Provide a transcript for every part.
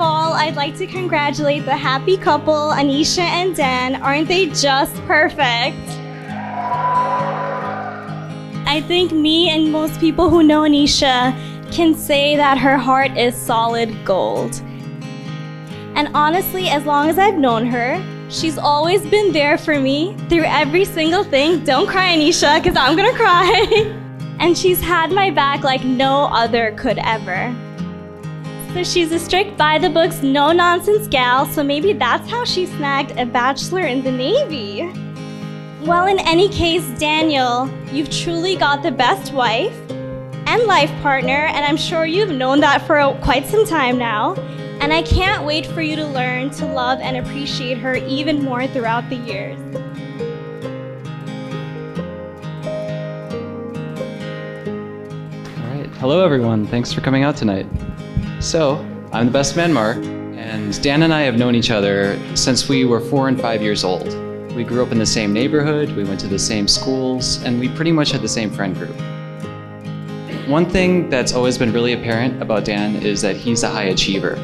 all, I'd like to congratulate the happy couple, Anisha and Dan. Aren't they just perfect? I think me and most people who know Anisha can say that her heart is solid gold. And honestly, as long as I've known her, she's always been there for me through every single thing. Don't cry, Anisha, because I'm gonna cry. And she's had my back like no other could ever. So she's a strict by-the-books, no-nonsense gal, so maybe that's how she snagged a bachelor in the Navy. Well, in any case, Daniel, you've truly got the best wife and life partner, and I'm sure you've known that for quite some time now. And I can't wait for you to learn to love and appreciate her even more throughout the years. All right, hello everyone. Thanks for coming out tonight. So, I'm the best man, Mark, and Dan and I have known each other since we were 4 and 5 years old. We grew up in the same neighborhood, we went to the same schools, and we pretty much had the same friend group. One thing that's always been really apparent about Dan is that he's a high achiever.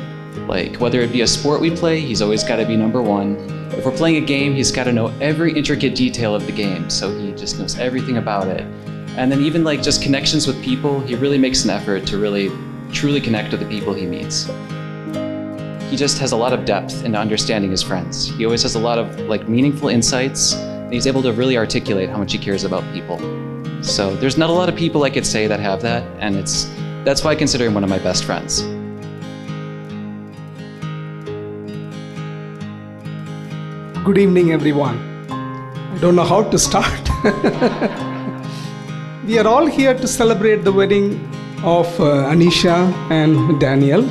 Like, whether it be a sport we play, he's always got to be number one. If we're playing a game, he's got to know every intricate detail of the game, so he just knows everything about it. And then even like just connections with people, he really makes an effort to really truly connect with the people he meets. He just has a lot of depth into understanding his friends. He always has a lot of like meaningful insights, and he's able to really articulate how much he cares about people. So there's not a lot of people I could say that have that, and that's why I consider him one of my best friends. Good evening, everyone. I don't know how to start. We are all here to celebrate the wedding of Anisha and Daniel.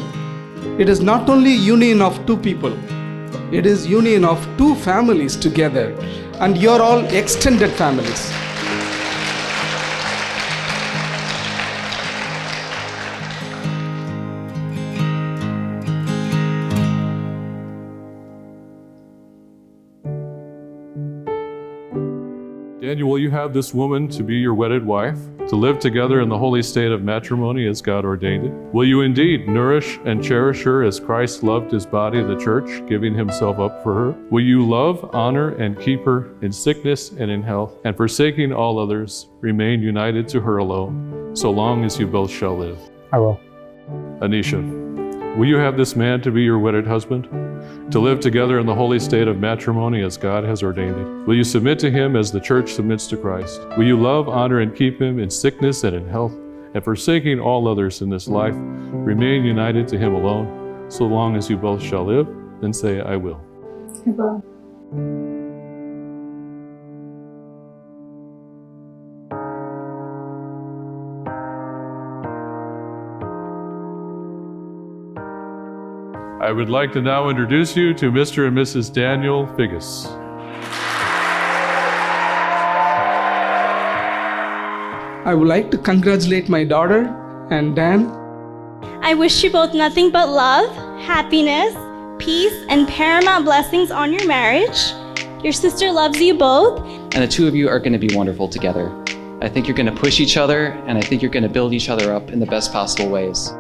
It is not only union of two people, it is union of two families together, and you're all extended families. Daniel, will you have this woman to be your wedded wife, to live together in the holy state of matrimony as God ordained it? Will you indeed nourish and cherish her as Christ loved his body, the church, giving himself up for her? Will you love, honor, and keep her in sickness and in health, and forsaking all others, remain united to her alone, so long as you both shall live? I will. Anisha, will you have this man to be your wedded husband, to live together in the holy state of matrimony as God has ordained it? Will you submit to him as the church submits to Christ? Will you love, honor, and keep him in sickness and in health, and forsaking all others in this life, remain united to him alone, so long as you both shall live? Then say, I will. I will. I would like to now introduce you to Mr. and Mrs. Daniel Figgis. I would like to congratulate my daughter and Dan. I wish you both nothing but love, happiness, peace, and paramount blessings on your marriage. Your sister loves you both. And the two of you are going to be wonderful together. I think you're going to push each other, and I think you're going to build each other up in the best possible ways.